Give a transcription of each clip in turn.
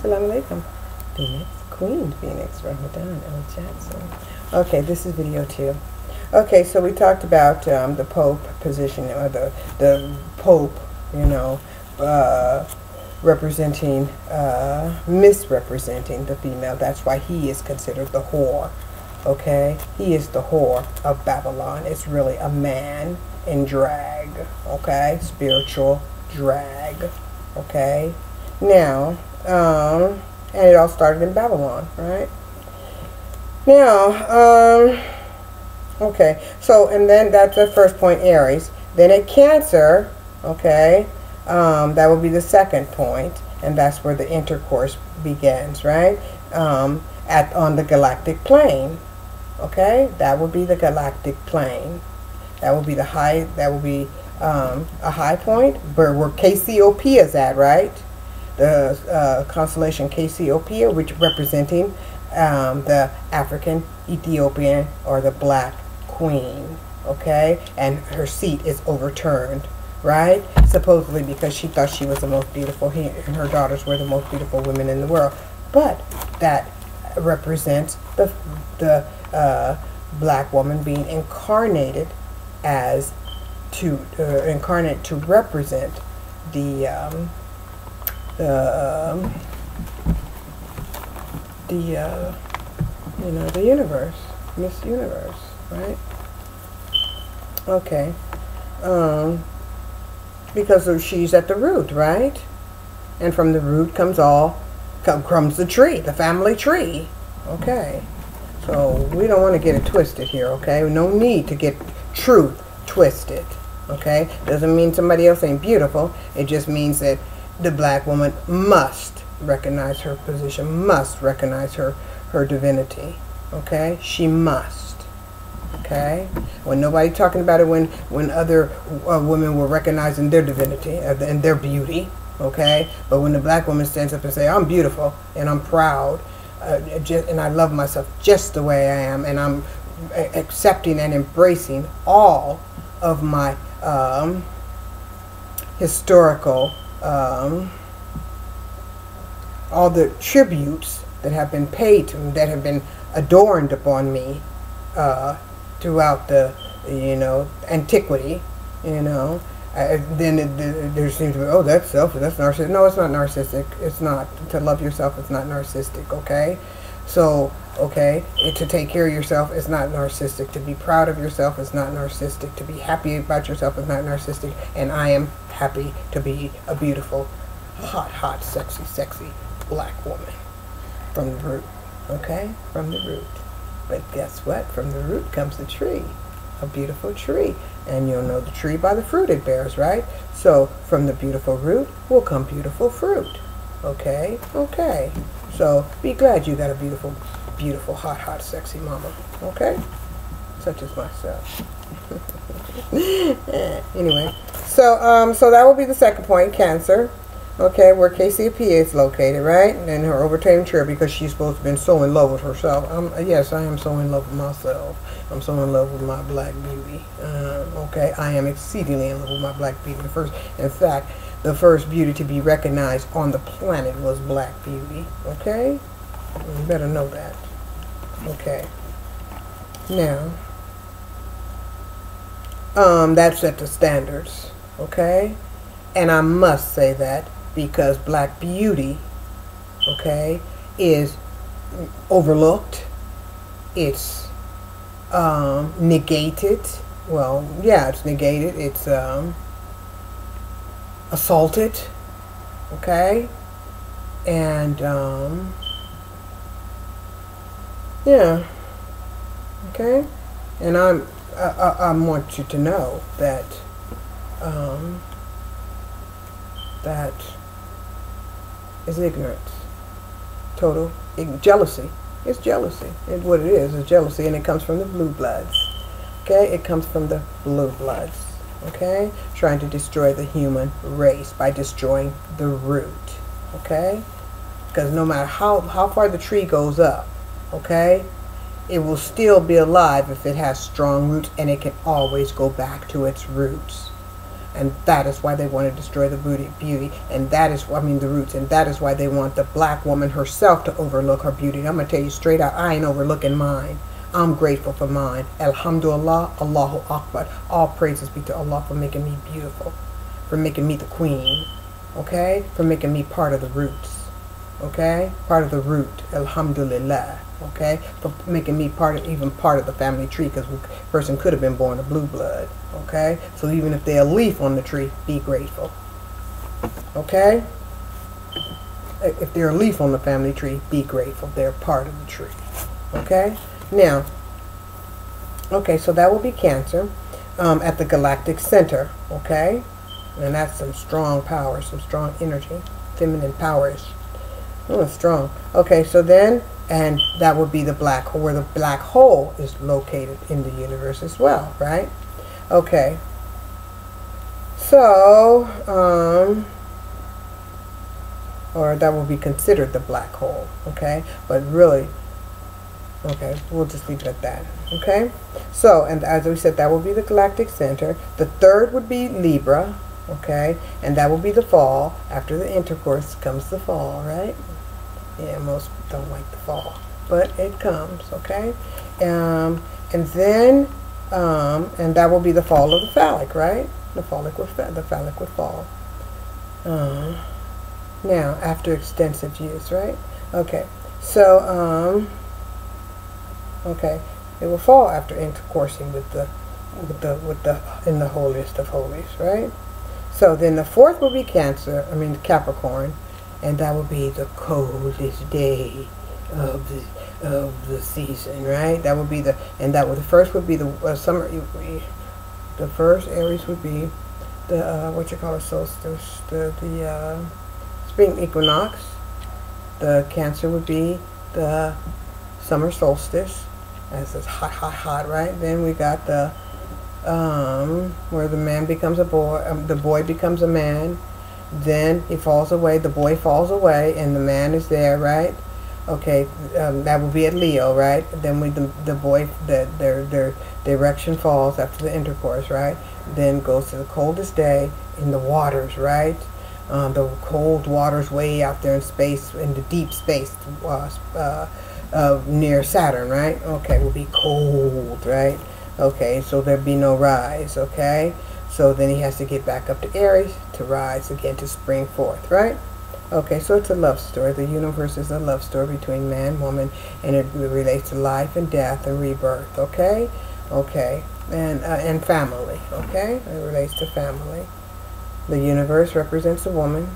Assalamu alaikum. Phoenix, Queen Phoenix, Ramadan L. Jackson. Okay, this is video 2. Okay, so we talked about the Pope position, or the Pope, you know, representing, misrepresenting the female. That's why he is considered the whore. Okay, he is the whore of Babylon. It's really a man in drag. Okay, spiritual drag. Okay, now, and it all started in Babylon, right? Now, okay, so, and then that's the first point, Aries. Then at Cancer, okay, that will be the second point, and that's where the intercourse begins, right? On the galactic plane, okay? That will be the galactic plane. That will be the high, that will be a high point, where Cassiopeia is at, right? The constellation Cassiopeia, which representing the African, Ethiopian, or the Black Queen, okay? And her seat is overturned, right? Supposedly because she thought she was the most beautiful, and her daughters were the most beautiful women in the world. But that represents the black woman being incarnated as incarnate to represent the you know, the universe, Miss Universe, right? Okay, because she's at the root, right? And from the root comes the tree, the family tree. Okay, so we don't want to get it twisted here. Okay, no need to get truth twisted. Okay, doesn't mean somebody else ain't beautiful. It just means that the black woman must recognize her position, must recognize her divinity. Okay, she must. Okay, when nobody talking about it, when other women were recognizing their divinity and their beauty. Okay, but when the black woman stands up and say, I'm beautiful and I'm proud, and I love myself just the way I am, and I'm accepting and embracing all of my historical, all the tributes that have been paid to me, that have been adorned upon me throughout the, you know, antiquity, you know, then there seems to be, oh, that's selfish, that's narcissistic. No, it's not narcissistic. It's not. To love yourself, it's not narcissistic, okay? So, okay, to take care of yourself is not narcissistic. To be proud of yourself is not narcissistic. To be happy about yourself is not narcissistic. And I am happy to be a beautiful, hot, sexy black woman from the root, okay? From the root. But guess what? From the root comes the tree, a beautiful tree. And you'll know the tree by the fruit it bears, right? So from the beautiful root will come beautiful fruit, okay? Okay. So be glad you got a beautiful, hot, sexy mama, okay? Such as myself. Anyway, so that will be the second point, Cancer. Okay, where Cassiopeia is located, right? And her overturning tree, because she's supposed to have been so in love with herself. Yes, I am so in love with myself. I'm so in love with my black beauty. Okay, I am exceedingly in love with my black beauty. In fact, the first beauty to be recognized on the planet was black beauty. Okay, you better know that. Okay. Now, that set the standards. Okay, and I must say that, because black beauty, okay, is overlooked. It's negated. Well, yeah, it's negated. It's assaulted. Okay, and yeah. Okay, and I want you to know that that is ignorance. Total jealousy. It's jealousy. And what it is jealousy, and it comes from the blue bloods. Okay, it comes from the blue bloods. Okay, trying to destroy the human race by destroying the root. Okay, because no matter how far the tree goes up, okay, it will still be alive if it has strong roots, and it can always go back to its roots. And that is why they want to destroy the beauty. And that is, I mean, the roots. And that is why they want the black woman herself to overlook her beauty. And I'm going to tell you straight out, I ain't overlooking mine. I'm grateful for mine. Alhamdulillah, Allahu Akbar. All praises be to Allah for making me beautiful. For making me the queen. Okay? For making me part of the roots. Okay? Part of the root. Alhamdulillah. Okay? For making me even part of the family tree, because a person could have been born a blue blood. Okay? So even if they're a leaf on the tree, be grateful. Okay? If they're a leaf on the family tree, be grateful. They're part of the tree. Okay? Now, okay, so that will be Cancer at the galactic center. Okay? And that's some strong power, some strong energy. Feminine power is strong. Okay, so then, and that would be the black hole, where the black hole is located in the universe as well, right? Okay. So, or that will be considered the black hole, okay? But really, okay, we'll just leave it at that, okay? So, and as we said, that will be the galactic center. The third would be Libra, okay? And that will be the fall. After the intercourse comes the fall, right? Yeah, most don't like the fall, but it comes, okay? And then, and that will be the fall of the phallic, right? The phallic would fall. Now, after extensive use, right? Okay, so, okay, it will fall after intercoursing in the holiest of holies, right? So then the fourth will be Capricorn, and that will be the coldest day of the season, right? That would be the first would be the summer. The first Aries would be the solstice, the spring equinox. The Cancer would be the summer solstice, as it's hot, right? Then we got the where the man becomes a boy, the boy becomes a man. Then he falls away, the boy falls away, and the man is there, right? Okay, that will be at Leo, right? Then their erection falls after the intercourse, right? Then goes to the coldest day in the waters, right? The cold waters way out there in space, in the deep space, near Saturn, right? Okay, will be cold, right? Okay, so there'll be no rise, okay? So then he has to get back up to Aries to rise again, to spring forth, right? Okay, so it's a love story. The universe is a love story between man, woman, and it relates to life and death and rebirth, okay? Okay, and family, okay? It relates to family. The universe represents the woman,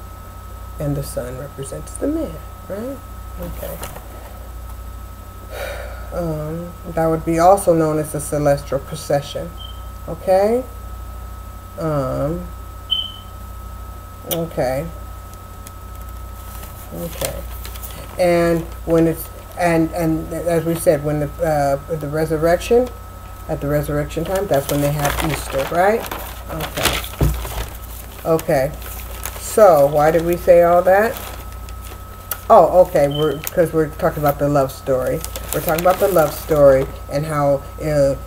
and the sun represents the man, right? Okay. That would be also known as the celestial procession, okay? Okay. And when it's and as we said, when the resurrection, at the resurrection time, that's when they have Easter, right? Okay. So why did we say all that? Oh, okay. Because we're talking about the love story. We're talking about the love story and how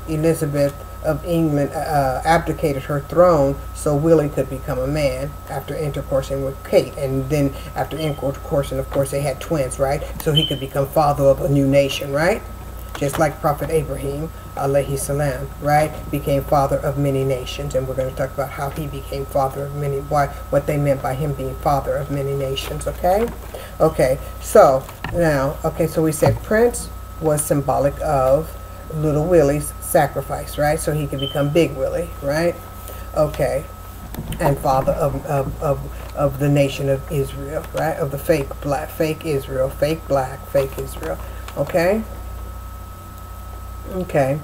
Elizabeth of England abdicated her throne so Willie could become a man after intercoursing with Kate. And then after intercoursing, of course, they had twins, right? So he could become father of a new nation, right? Just like Prophet Abraham, alayhi salam, right? Became father of many nations. And we're going to talk about how he became father of many, what they meant by him being father of many nations, okay? Okay, so now, okay, so we said Prince was symbolic of little Willie's sacrifice, right? So he could become Big Willie, right? Okay, and father of the nation of Israel, right? Of the fake Israel, fake black, fake Israel. Okay. Okay.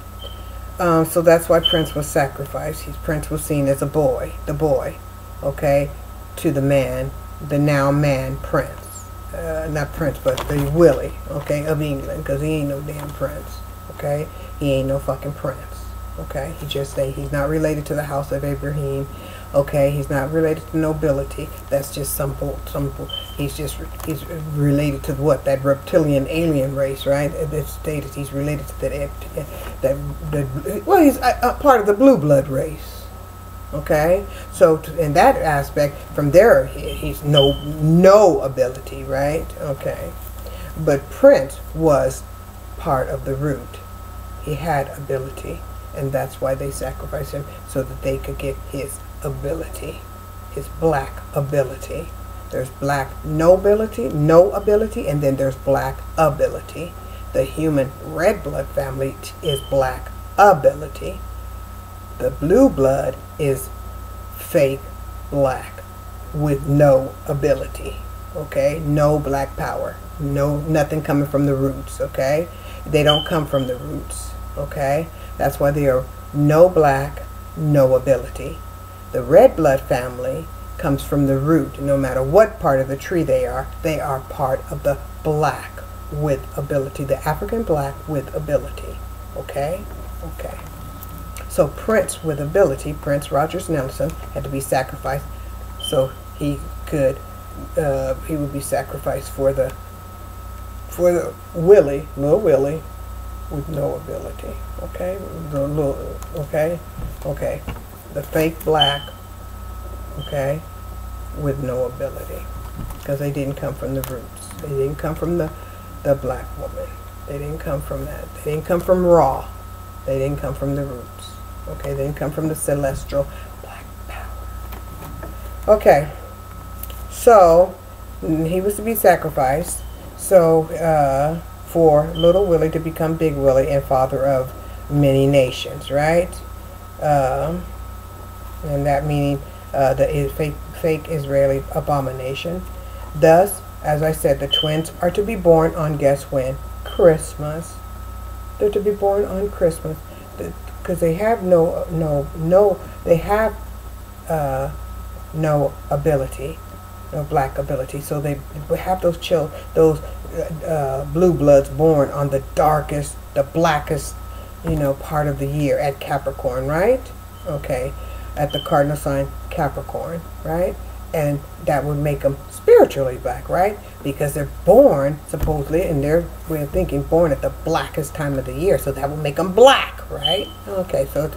So that's why Prince was sacrificed. Prince was seen as a boy, the boy, okay, to the man, the now man Prince, not Prince, but the Willie, okay, of England, because he ain't no damn prince, okay. He ain't no fucking prince, okay? He's not related to the house of Abraham, okay? He's not related to nobility. That's just he's related to what? That reptilian alien race, right? It's stated he's related to well, he's a part of the blue blood race, Okay, so in that aspect, from there, he's no ability, right? Okay, but Prince was part of the root. He had ability, and that's why they sacrificed him, so that they could get his ability, his black ability. There's black no ability, and then there's black ability. The human red blood family is black ability. The blue blood is fake black with no ability. Okay, no black power, nothing coming from the roots. Okay, they don't come from the roots. Okay, that's why they are no black, no ability. The red blood family comes from the root. No matter what part of the tree they are part of the black with ability, the African black with ability. Okay, okay. So Prince with ability, Prince Rogers Nelson, had to be sacrificed, so he could, he would be sacrificed for the Willie, little Willie, with no ability. Okay, okay, the fake black, okay, with no ability, because they didn't come from the roots. They didn't come from the black woman. They didn't come from that. They didn't come from Ra. They didn't come from the roots. Okay, they didn't come from the celestial black power. Okay, so he was to be sacrificed. So for little Willie to become Big Willie and father of many nations, right? And that meaning the fake Israeli abomination. Thus, as I said, the twins are to be born on, guess when? Christmas. They're to be born on Christmas, because they have no ability, no black ability. So they have those blue bloods born on the darkest, the blackest, part of the year at Capricorn, right? Okay, at the cardinal sign Capricorn, right? And that would make them spiritually black, right? Because they're born, supposedly, in their way of thinking, born at the blackest time of the year. So that would make them black, right? Okay, so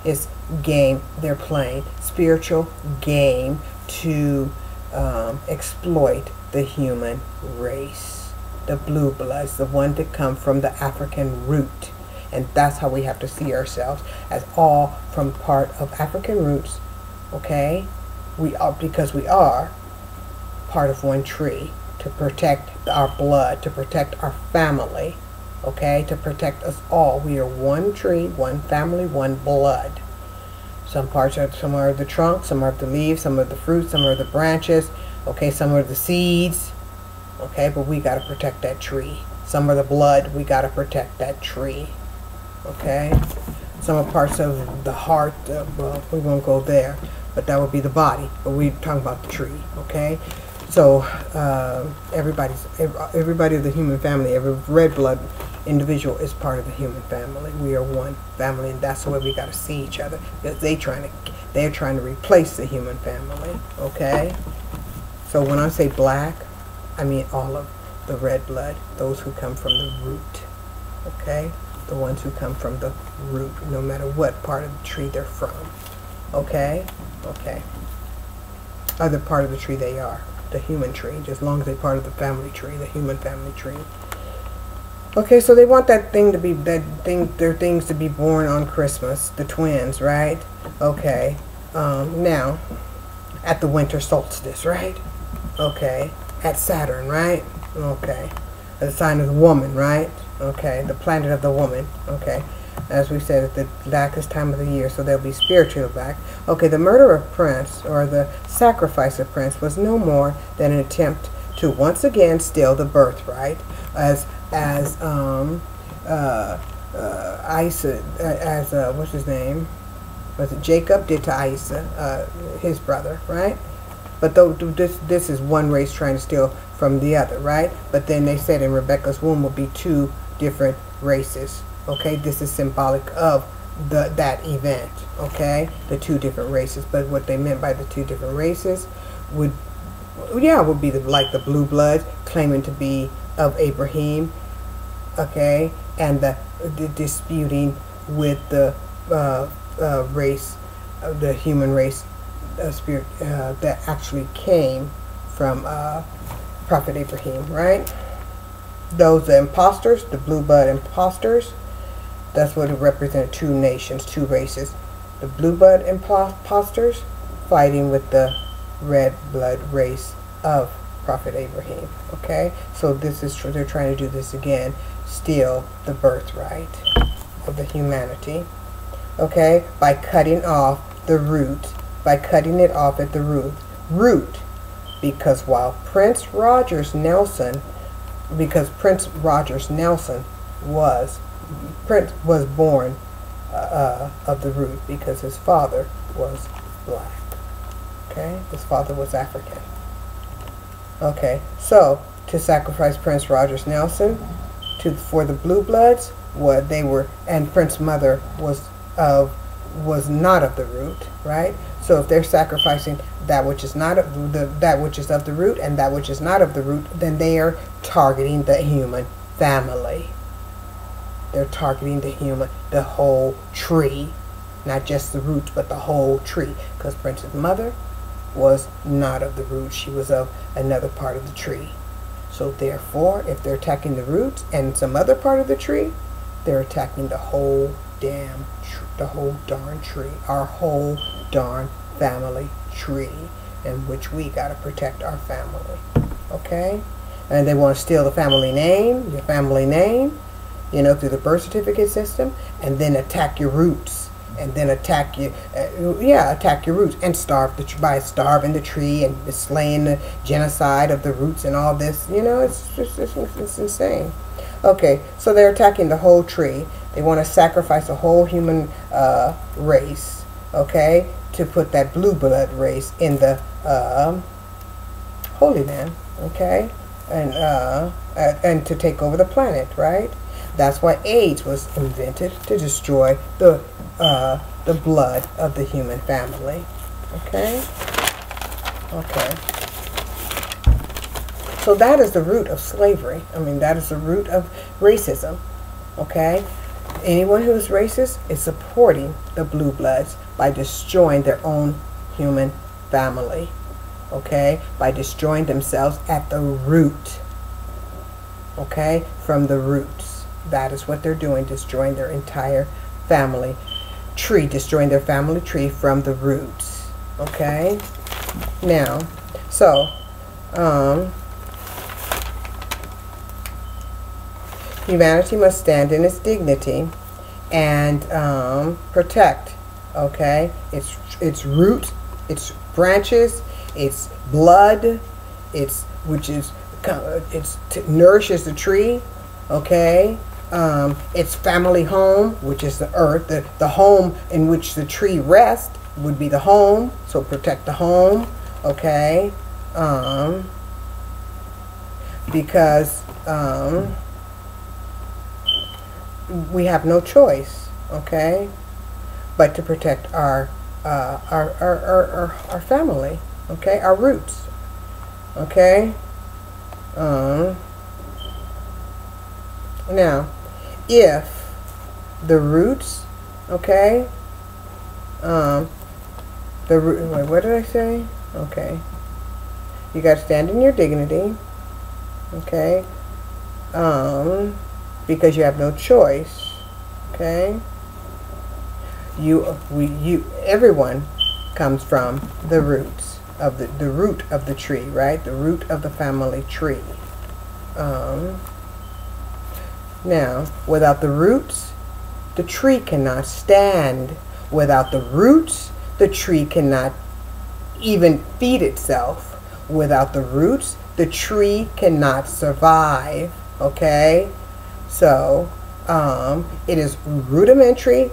it's game they're playing. Spiritual game to exploit the human race. The blue bloods, the one to come from the African root. And that's how we have to see ourselves, as all from part of African roots, okay? We are, because we are part of one tree, to protect our blood, to protect our family, okay, to protect us all. We are one tree, one family, one blood. Some are the trunk, some are the leaves, some are the fruit, some are the branches, okay, some are the seeds, okay, but we got to protect that tree. Some are the blood, we got to protect that tree, okay. Some are parts of the heart, well, we won't go there, but that would be the body, but we're talking about the tree, okay. So everybody of the human family, every red blood individual is part of the human family. We are one family, and that's the way we got to see each other, because they're trying to replace the human family, okay. So when I say black, I mean all of the red blood, those who come from the root, okay, the ones who come from the root, no matter what part of the tree they're from, okay, okay, other part of the tree they are, the human tree, just as long as they're part of the family tree, the human family tree. Okay, so they want that thing to be, their things to be born on Christmas, the twins, right? Okay, now, at the winter solstice, right? Okay, at Saturn, right? Okay, the sign of the woman, right? Okay, the planet of the woman, okay. As we said, at the blackest time of the year, so they'll be spiritually black. Okay, the murder of Prince, or the sacrifice of Prince, was no more than an attempt to once again steal the birthright, as what's his name? Was it Jacob did to Isa, his brother, right? But though this is one race trying to steal from the other, right? But then they said in Rebecca's womb will be two different races. Okay, this is symbolic of that event. Okay, the two different races. But what they meant by the two different races would be like the blue bloods claiming to be of Abraham. Okay, and the disputing with the race of the human race, spirit that actually came from Prophet Abraham, right? Those the imposters, the blue blood imposters, that's what it represented, two nations, two races. The blue blood imposters fighting with the red blood race of Prophet Abraham. Okay, so this is they're trying to do this again, steal the birthright of the humanity. Okay, by cutting off the root, by cutting it off at the root, because while Prince Rogers Nelson was born of the root because his father was black. Okay, his father was African. Okay, so to sacrifice Prince Rogers Nelson for the blue bloods, and Prince's mother was not of the root, right? So if they're sacrificing that which is not of that which is of the root and that which is not of the root, then they are targeting the human family. They're targeting the whole tree, not just the roots, but the whole tree. Because Prince's mother was not of the root; she was of another part of the tree. So therefore, if they're attacking the roots and some other part of the tree, they're attacking the whole darn tree, our whole darn family tree, in which we got to protect our family. Okay? And they want to steal the family name, your family name, you know, through the birth certificate system, and then attack your roots, and then attack your roots, and starving the tree and slaying the genocide of the roots and all this. You know, it's insane. Okay, so they're attacking the whole tree. They want to sacrifice a whole human race, okay, to put that blue blood race in the Holy Land, okay, and to take over the planet, right? That's why AIDS was invented, to destroy the blood of the human family. Okay? Okay. So that is the root of slavery. I mean, that is the root of racism. Okay? Anyone who is racist is supporting the blue bloods by destroying their own human family. Okay? By destroying themselves at the root. Okay? From the roots. That is what they're doing, destroying their entire family tree, destroying their family tree from the roots. Okay? Now, so, humanity must stand in its dignity and protect, okay, its roots, its branches, its blood, nourishes the tree, okay. Its family home, which is the earth, the home in which the tree rests would be the home, so protect the home, okay, because we have no choice, okay, but to protect our family, okay, our roots, okay. Now, if the roots, okay, wait, what did I say? Okay, you got to stand in your dignity, okay, because you have no choice, okay. Everyone comes from the roots of the root of the tree, right? The root of the family tree. Now, without the roots, the tree cannot stand. Without the roots, the tree cannot even feed itself. Without the roots, the tree cannot survive. Okay? So, it is rudimentary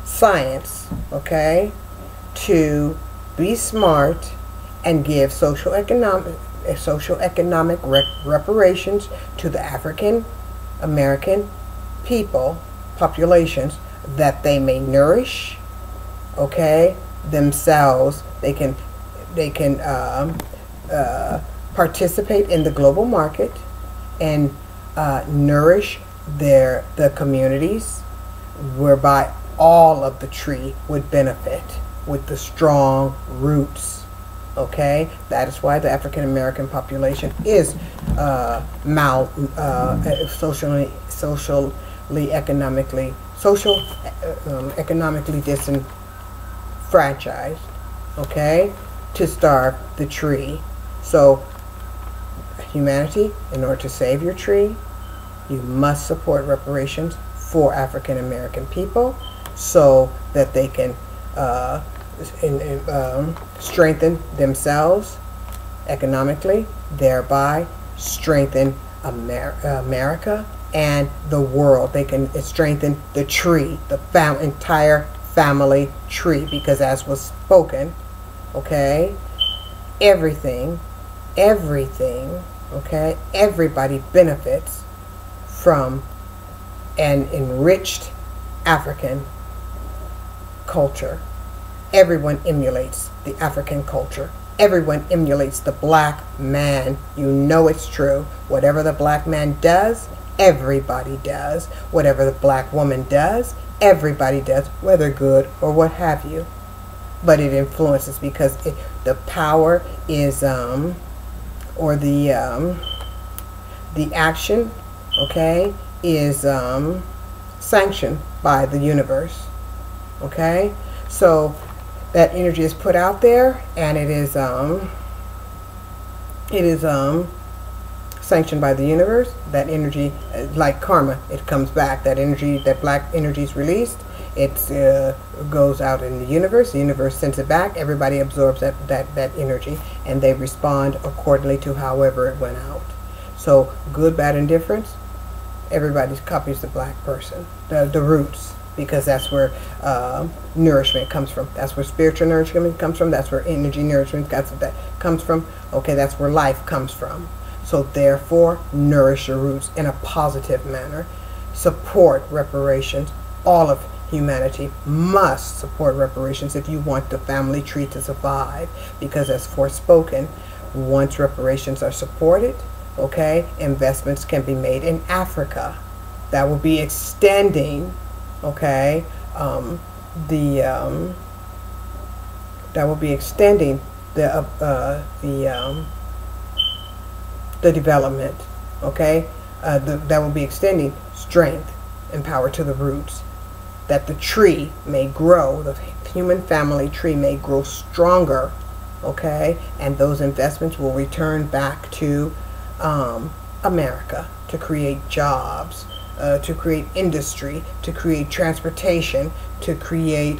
science, okay, to be smart and give social economic reparations to the African American populations, that they may nourish, okay, themselves. They can participate in the global market and nourish the communities, whereby all of the tree would benefit. with the strong roots. Okay, that is why the African American population is economically disenfranchised. Okay, to starve the tree. So humanity, in order to save your tree, you must support reparations for African American people so that they can strengthen themselves economically, thereby strengthen America and the world. They can strengthen the tree, the entire family tree, because as was spoken, okay, everything, okay, everybody benefits from an enriched African culture. Everyone emulates the African culture. Everyone emulates the black man. You know it's true. Whatever the black man does, everybody does. Whatever the black woman does, everybody does, whether good or what have you. But it influences because the power is, or the action, okay, is sanctioned by the universe. Okay, so that energy is put out there, and it is sanctioned by the universe. That energy, like karma, it comes back. That energy, that black energy is released. It goes out in the universe. The universe sends it back. Everybody absorbs that energy, and they respond accordingly to however it went out. So good, bad, indifference. Everybody copies the black person, the roots, because that's where nourishment comes from. That's where spiritual nourishment comes from. That's where energy nourishment comes from. Okay, that's where life comes from. So therefore, nourish your roots in a positive manner. Support reparations. All of humanity must support reparations if you want the family tree to survive, because as forespoken, once reparations are supported, okay, investments can be made in Africa. That will be extending, okay, that will be extending the development, okay, that will be extending strength and power to the roots, that the tree may grow, the human family tree may grow stronger, okay, and those investments will return back to America to create jobs, to create industry, to create transportation, to create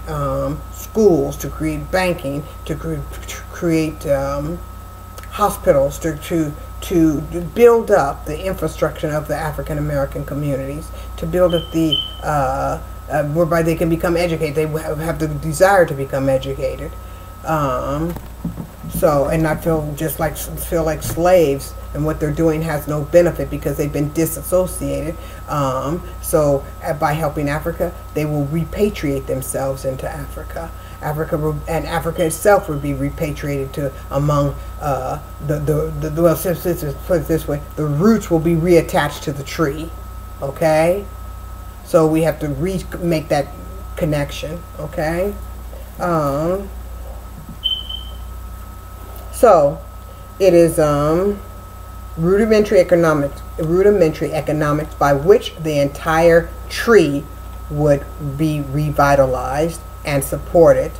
schools, to create banking, to create hospitals, to build up the infrastructure of the African American communities, to build up the whereby they can become educated. They have the desire to become educated, so and not feel like slaves, and what they're doing has no benefit because they've been disassociated. So by helping Africa, they will repatriate themselves into Africa. Africa itself would be repatriated to among well, since put it this way, the roots will be reattached to the tree. Okay, so we have to make that connection. Okay, so it is rudimentary economics by which the entire tree would be revitalized and supported.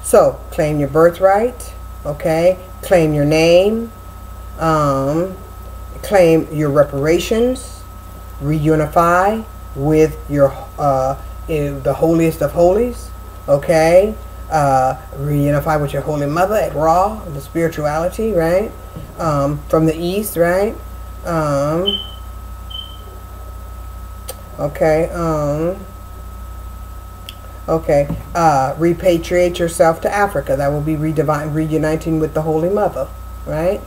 So claim your birthright, okay, claim your name, claim your reparations, reunify with your the holiest of holies, okay, reunify with your holy mother at Ra, the spirituality, right, from the east, right, repatriate yourself to Africa. That will be reuniting with the Holy Mother, right?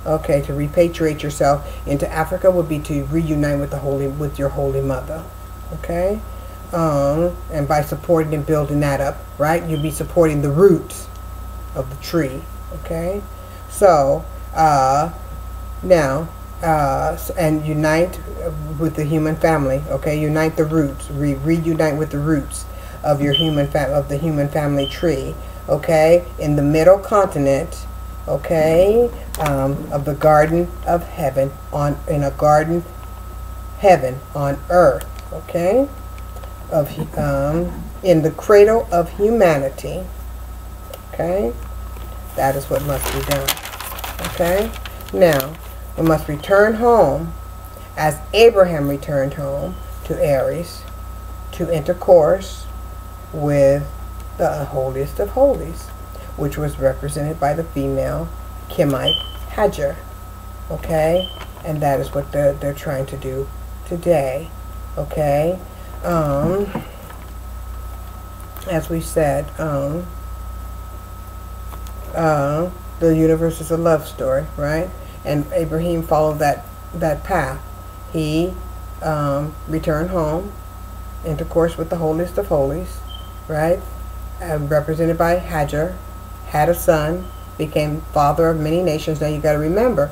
Okay, to repatriate yourself into Africa would be to reunite with your Holy Mother, okay? And by supporting and building that up, right, you'll be supporting the roots of the tree, okay? So now, and unite with the human family, okay? Unite the roots, reunite with the roots of your human family tree, okay, in the middle continent, okay, of the Garden of Heaven, in a garden heaven on earth, okay, in the cradle of humanity, okay. That is what must be done, okay. Now, we must return home as Abraham returned home to Aries to intercourse with the holiest of holies, which was represented by the female Chemite Hajar, okay. And that is what they're trying to do today, okay. As we said, the universe is a love story, right? And Abraham followed that path. He returned home, intercourse with the holiest of holies, right? Represented by Hajar, had a son, became father of many nations. Now you got to remember,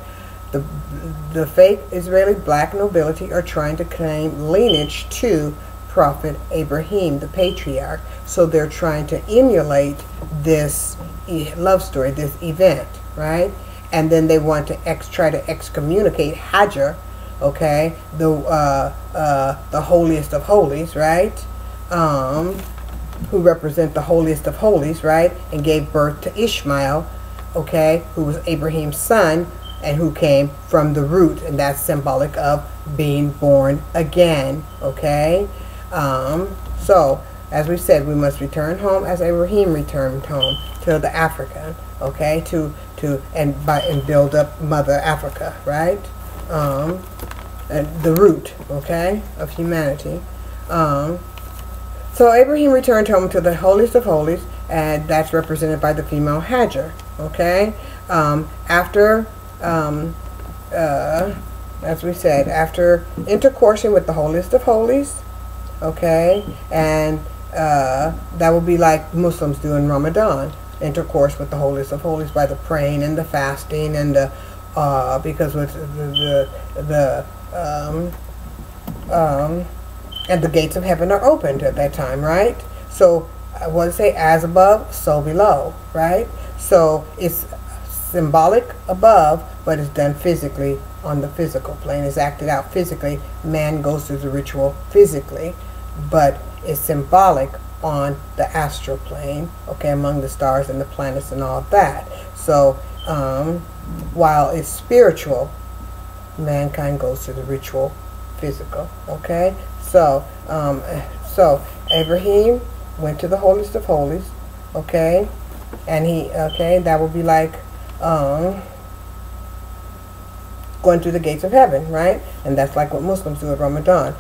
the fake Israeli black nobility are trying to claim lineage to Prophet Abraham, the patriarch. So they're trying to emulate this love story, this event, right? And then they want to try to excommunicate Hajar, okay, the holiest of holies, right? Who represent the holiest of holies, right? And gave birth to Ishmael, okay, who was Abraham's son and who came from the root, and that's symbolic of being born again, okay? So, as we said, we must return home as Abraham returned home to the African, okay, and build up Mother Africa, right? And the root, okay, of humanity. So Abraham returned home to the holiest of holies, and that's represented by the female Hajar, okay? As we said, after intercoursing with the holiest of holies, okay, and that will be like Muslims do in Ramadan, intercourse with the holiest of holies by the praying and the fasting and the because with and the gates of heaven are opened at that time, right? So I want to say, as above, so below, right? So it's symbolic above, but it's done physically on the physical plane. It's acted out physically. Man goes through the ritual physically, but it's symbolic on the astral plane, okay, among the stars and the planets and all that. So while it's spiritual, mankind goes through the ritual physical, okay. So Abraham went to the holiest of holies, okay, and that would be like going through the gates of heaven, right? And that's like what Muslims do at Ramadan,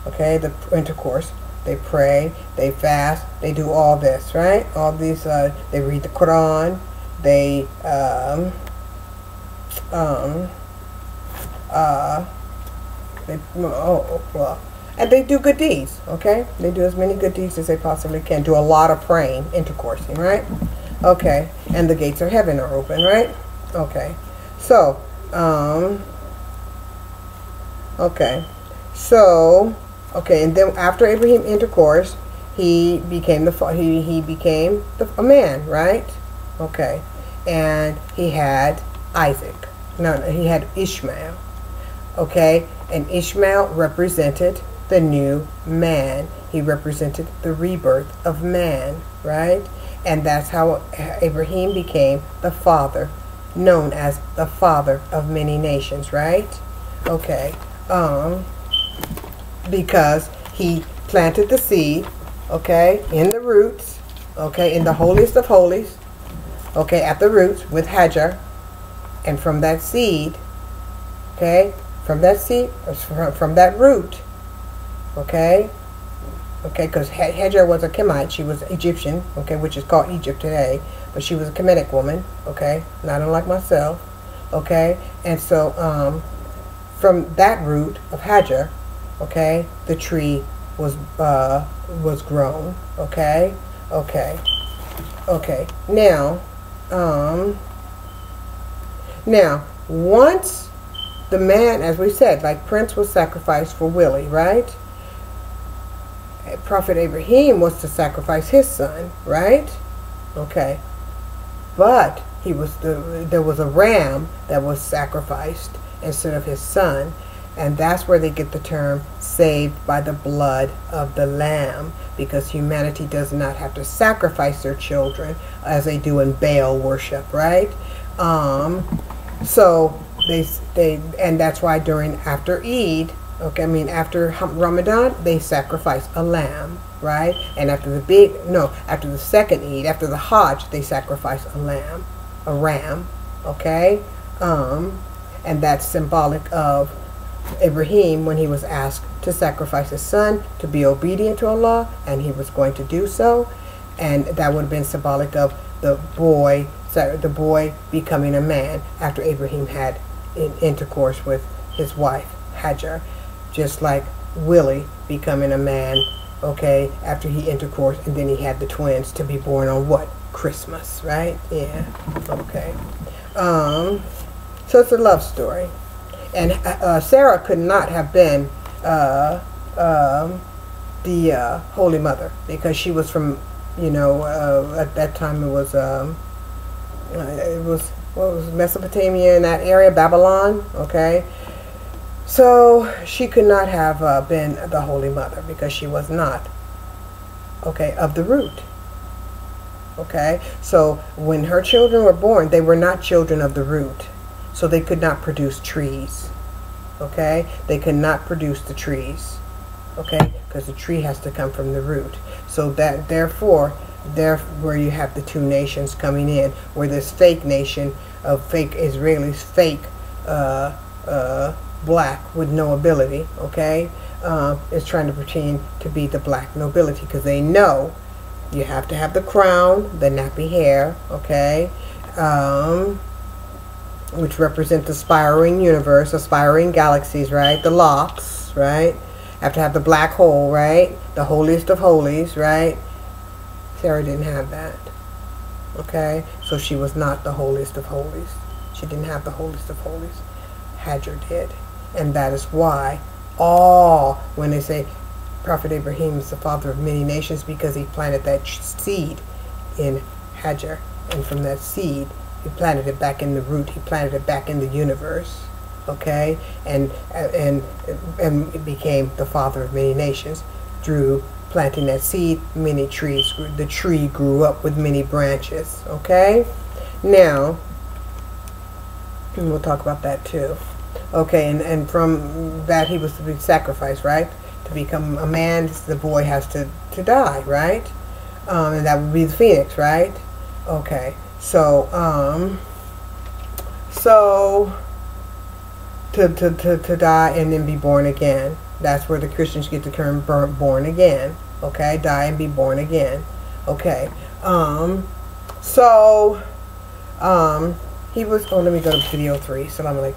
okay, the intercourse. They pray, they fast, they do all this, right? All these, they read the Quran, they, and they do good deeds, okay? They do as many good deeds as they possibly can. Do a lot of praying, intercoursing, right? Okay, and the gates of heaven are open, right? Okay, so, okay, and then after Abraham intercourse, he became a man, right? Okay, and he had Isaac. No, he had Ishmael. Okay, and Ishmael represented the new man. He represented the rebirth of man, right? And that's how Abraham became the father, known as the father of many nations, right? Okay, because he planted the seed, okay, in the roots, okay, in the holiest of holies, okay, at the roots with Hajar, and from that seed, okay, from that root, okay, because Hajar was a Chemite, she was Egyptian, okay, which is called Egypt today, but she was a Kemetic woman, okay, not unlike myself, okay, and so from that root of Hajar, okay, the tree was grown, okay. Now once the man, as we said, like Prince was sacrificed for Willie, right? Prophet Abraham was to sacrifice his son, right? Okay. But there was a ram that was sacrificed instead of his son. And that's where they get the term saved by the blood of the lamb, because humanity does not have to sacrifice their children as they do in Baal worship, right? So and that's why after Eid, okay, after Ramadan, they sacrifice a lamb, right? And after the second Eid, after the Hajj, they sacrifice a ram, okay? And that's symbolic of Ibrahim when he was asked to sacrifice his son to be obedient to Allah, and he was going to do so, and that would have been symbolic of the boy becoming a man after Ibrahim had intercourse with his wife Hajar, just like Willie becoming a man, okay, after he intercourse, and then he had the twins to be born on what? Christmas, right? Yeah. Okay. So it's a love story. And Sarah could not have been the Holy Mother, because she was from, at that time it was what was Mesopotamia, in that area, Babylon, okay? So she could not have been the Holy Mother, because she was not, okay, of the root. Okay? So when her children were born, they were not children of the root. So they could not produce trees. Okay? They could not produce the trees. Okay? Because the tree has to come from the root. So that, therefore, where you have the two nations coming in, where this fake nation of fake Israelis, fake black with no ability, okay, is trying to pretend to be the black nobility, because they know you have to have the crown, the nappy hair, okay, which represent the spiraling universe, the spiraling galaxies, right, the locks, right, have to have the black hole, right, the holiest of holies, right. Sarah didn't have that, okay, so she was not the holiest of holies. She didn't have the holiest of holies. Hajar did. And that is why when they say Prophet Abraham is the father of many nations, because he planted that seed in Hajar, and from that seed he planted it back in the root, he planted it back in the universe, okay, and it became the father of many nations through planting that seed. Many trees grew. The tree grew up with many branches, okay. Now, and we'll talk about that too. Okay, and from that he was to be sacrificed, right? To become a man, the boy has to die, right? And that would be the phoenix, right? Okay, so to die and then be born again. That's where the Christians get the term born again. Okay, die and be born again. Okay, he was. Oh, let me go to video 3. Salam alaikum.